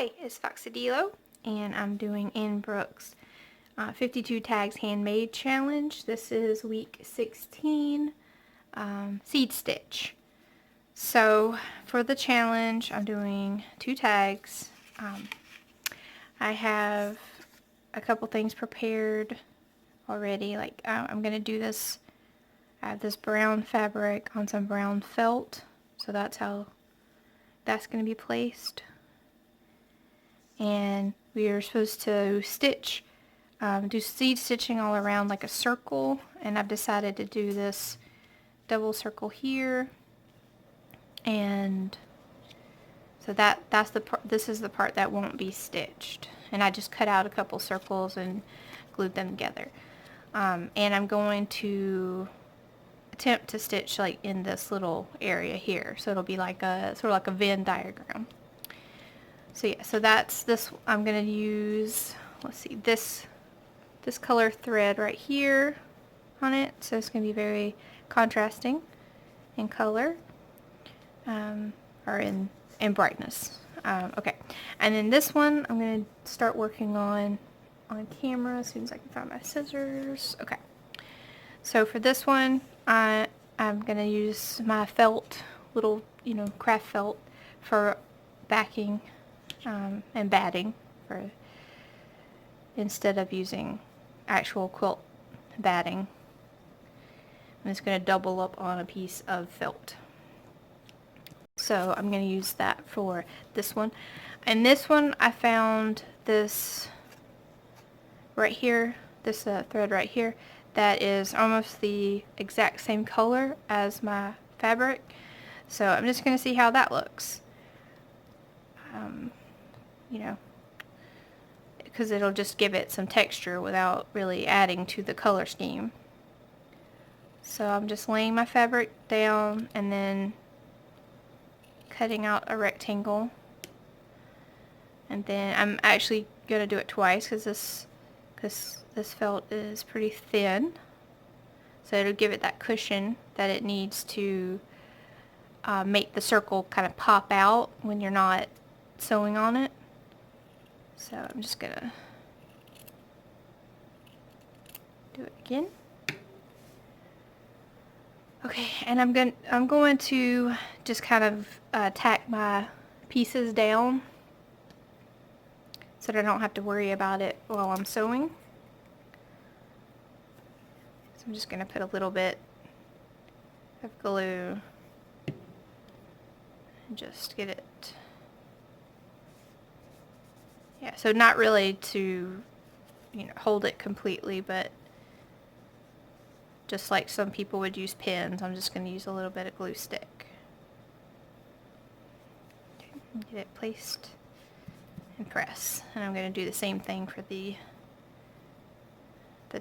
Hi, it's Foxadeello, and I'm doing in Brooke's 52 Tags Handmade Challenge. This is week 16, seed stitch. So for the challenge, I'm doing 2 tags. I have a couple things prepared already. Like I'm going to do this, I have this brown fabric on some brown felt. So that's how that's going to be placed. And we are supposed to stitch, do seed stitching all around like a circle, and I've decided to do this double circle here, and so that's the part. This is the part that won't be stitched, and I just cut out a couple circles and glued them together. And I'm going to attempt to stitch like in this little area here, so it'll be like a sort of like a Venn diagram. So yeah, so that's this. I'm gonna use, let's see, this color thread right here on it. So it's gonna be very contrasting in color, or in brightness. Okay, and then this one I'm gonna start working on camera as soon as I can find my scissors. Okay, so for this one, I'm gonna use my felt, little craft felt for backing. And batting for instead of using actual quilt batting. I'm just going to double up on a piece of felt. So I'm going to use that for this one. And this one I found this right here, this thread right here, that is almost the exact same color as my fabric. So I'm just going to see how that looks. Because it'll just give it some texture without really adding to the color scheme. So I'm just laying my fabric down and then cutting out a rectangle, and then I'm actually going to do it twice because this felt is pretty thin, so it'll give it that cushion that it needs to make the circle kind of pop out when you're not sewing on it. So I'm just gonna do it again. Okay, and I'm going to just kind of tack my pieces down so that I don't have to worry about it while I'm sewing. So I'm just gonna put a little bit of glue and just get it. Yeah, so not really to, hold it completely, but just like some people would use pins, I'm just going to use a little bit of glue stick. Okay, get it placed and press. And I'm going to do the same thing for the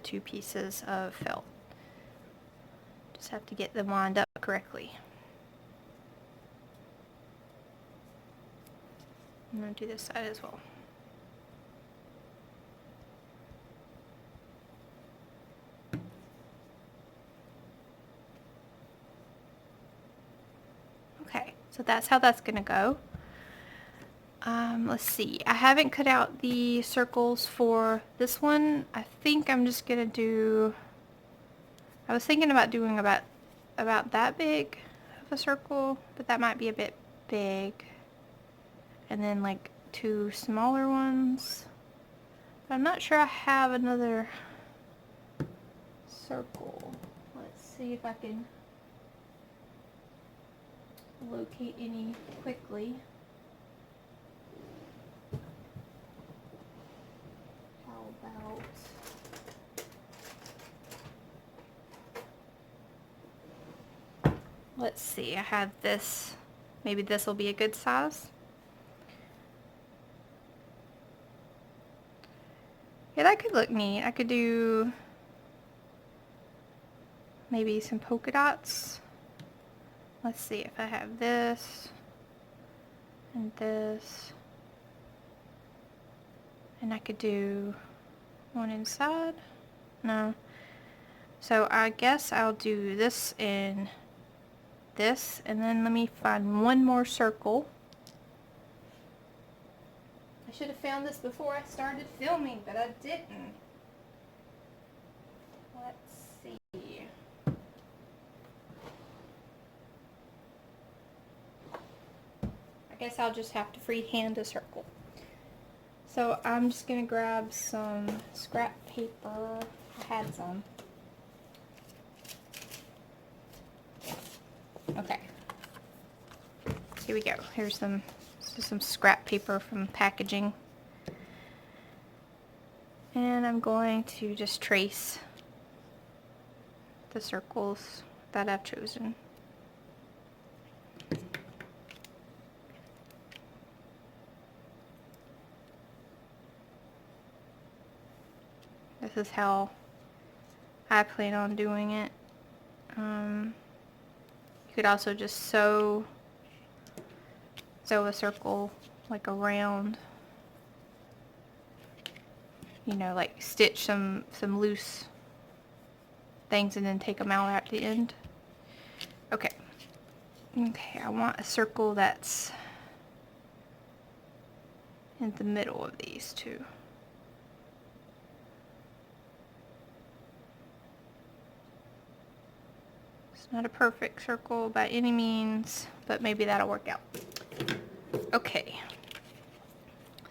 2 pieces of felt. Just have to get them lined up correctly. I'm going to do this side as well. Okay, so that's how that's gonna go. Let's see, I haven't cut out the circles for this one. I think I'm just gonna do, I was thinking about doing about that big of a circle, but that might be a bit big. And then like 2 smaller ones. But I'm not sure I have another circle. Let's see if I can locate any quickly. How about, let's see, I have this, maybe this will be a good size. Yeah, that could look neat. I could do maybe some polka dots. Let's see if I have this and this, and I could do one inside. No, so I guess I'll do this and this, and then let me find one more circle I should have found this before I started filming, but I didn't. Let's see. I guess I'll just have to freehand a circle. So I'm just going to grab some scrap paper. I had some. Okay. Here we go. Here's some scrap paper from packaging. And I'm going to just trace the circles that I've chosen. This is how I plan on doing it. You could also just sew a circle like around, you know, like stitch some loose things and then take them out at the end. Okay, I want a circle that's in the middle of these two. It's not a perfect circle by any means, but maybe that'll work out. Okay,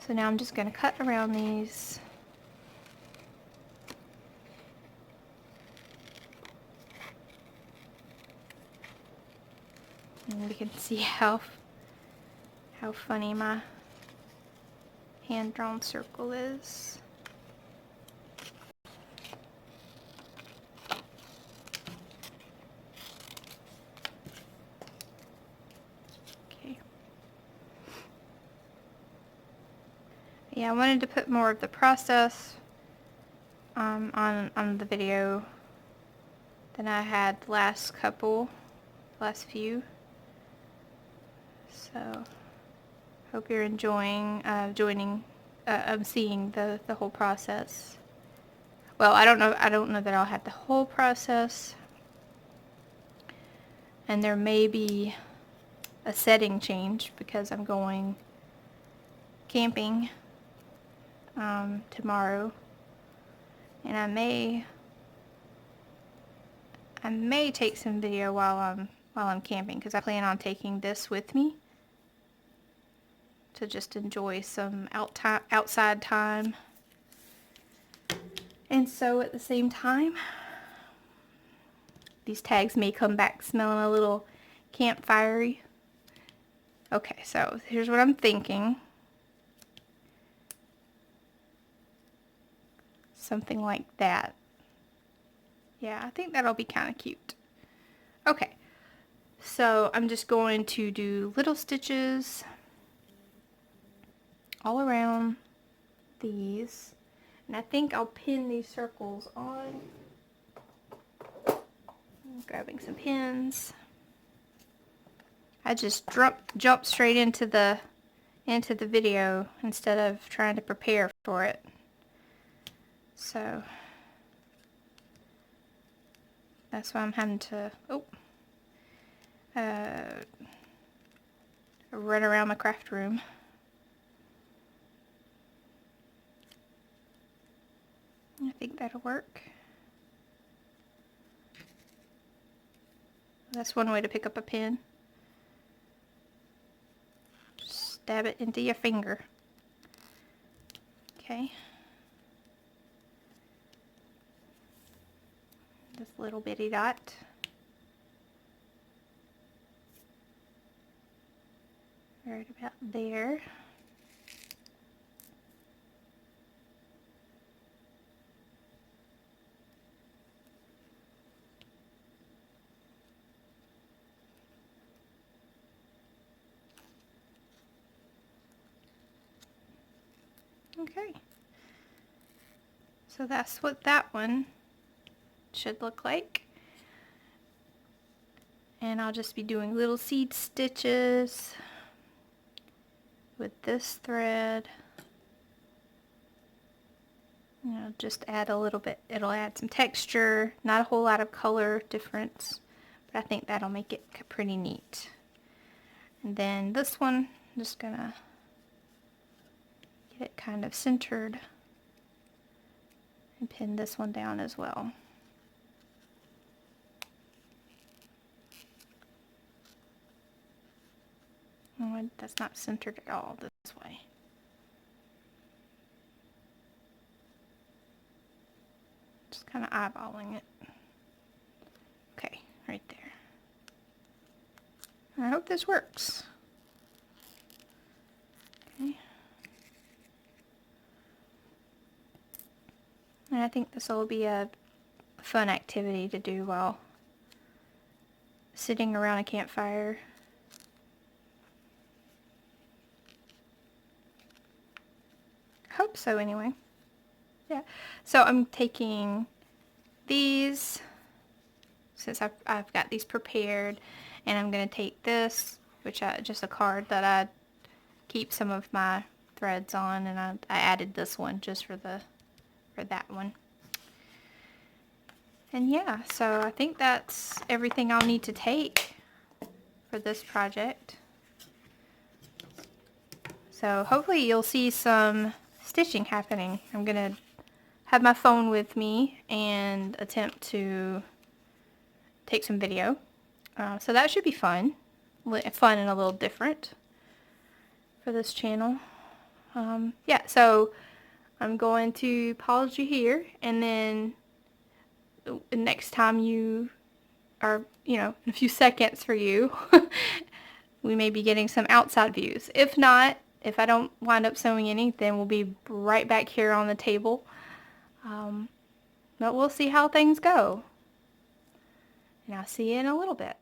so now I'm just going to cut around these. And we can see how funny my hand-drawn circle is. Okay. Yeah, I wanted to put more of the process on the video than I had the last few. So hope you're enjoying seeing the whole process. Well, I don't know that I'll have the whole process, and there may be a setting change because I'm going camping tomorrow, and I may take some video while I'm camping, because I plan on taking this with me to just enjoy some outside time and sew at the same time. These tags may come back smelling a little campfirey. Okay, so here's what I'm thinking. Something like that. Yeah, I think that'll be kind of cute. Okay, so I'm just going to do little stitches all around these, and I think I'll pin these circles on. I'm grabbing some pins. I just jumped straight into the video instead of trying to prepare for it. So that's why I'm having to run around my craft room. I think that'll work. That's one way to pick up a pin. Just stab it into your finger. Okay. This little bitty dot. Right about there. Okay, so that's what that one should look like, and I'll just be doing little seed stitches with this thread. You know, just add a little bit, it'll add some texture, not a whole lot of color difference, but I think that'll make it pretty neat. And then this one, I'm just gonna get it kind of centered and pin this one down as well. Oh, that's not centered at all this way. Just kind of eyeballing it. Okay, right there. I hope this works. Okay. And I think this will be a fun activity to do while sitting around a campfire. Hope so anyway. Yeah. So I'm taking these, since I've got these prepared, and I'm going to take this, which just a card that I keep some of my threads on, and I added this one just for that one. And yeah, so I think that's everything I'll need to take for this project. So hopefully you'll see some stitching happening. I'm going to have my phone with me and attempt to take some video. So that should be fun. Fun and a little different for this channel. Yeah, so I'm going to pause you here, and then the next time you are, in a few seconds for you, we may be getting some outside views. If not, if I don't wind up sewing any, then we'll be right back here on the table. But we'll see how things go. And I'll see you in a little bit.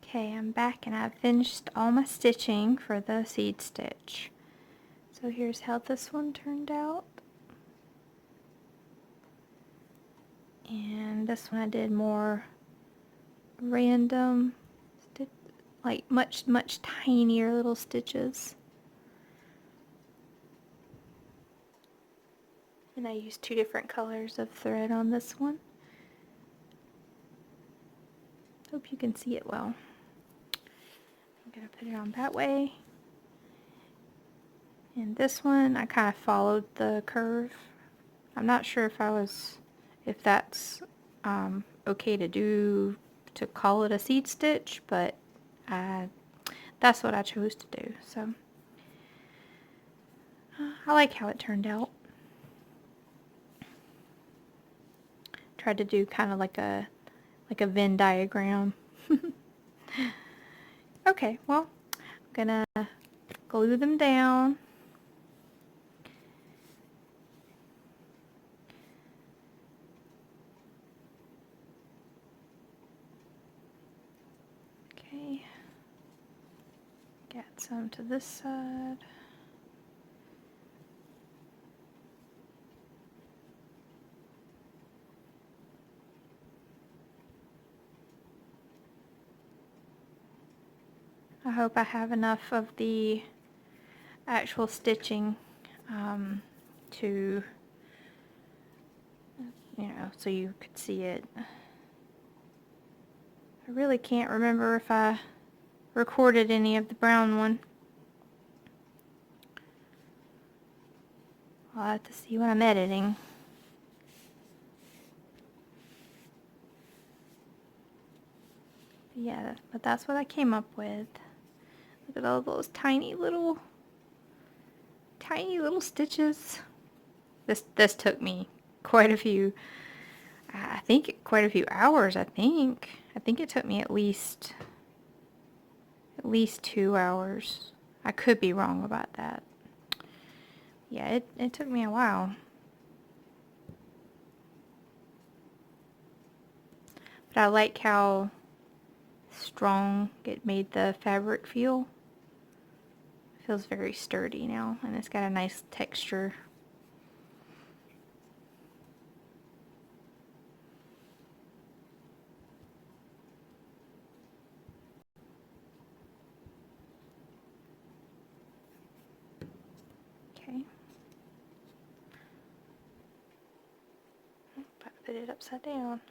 Okay, I'm back and I've finished all my stitching for the seed stitch. So here's how this one turned out. And this one I did more random, like much tinier little stitches. And I used 2 different colors of thread on this one. Hope you can see it well. I'm going to put it on that way. And this one, I kind of followed the curve. I'm not sure if that's okay to do, to call it a seed stitch, but that's what I chose to do. So I like how it turned out. Tried to do kind of like a Venn diagram. Okay, well, I'm gonna glue them down. Okay, get some to this side. I hope I have enough of the actual stitching to, so you could see it. I really can't remember if I recorded any of the brown one. I'll have to see when I'm editing. Yeah, but that's what I came up with. Look at all those tiny little stitches. This took me quite a few, I think quite a few hours, I think it took me at least 2 hours. I could be wrong about that. Yeah, it took me a while. But I like how strong it made the fabric feel. It feels very sturdy now, and it's got a nice texture. Okay. Put it upside down.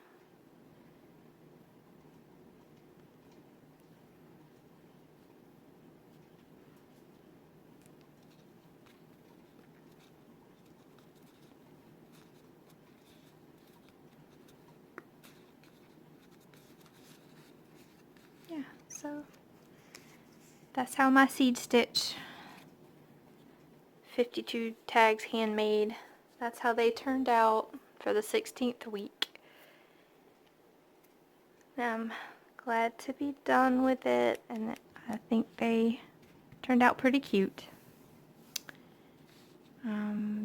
Yeah, so that's how my seed stitch 52 tags handmade, that's how they turned out for the 16th week. I'm glad to be done with it, and I think they turned out pretty cute.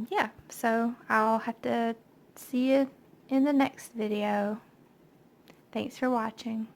Yeah, so I'll have to see you in the next video. Thanks for watching.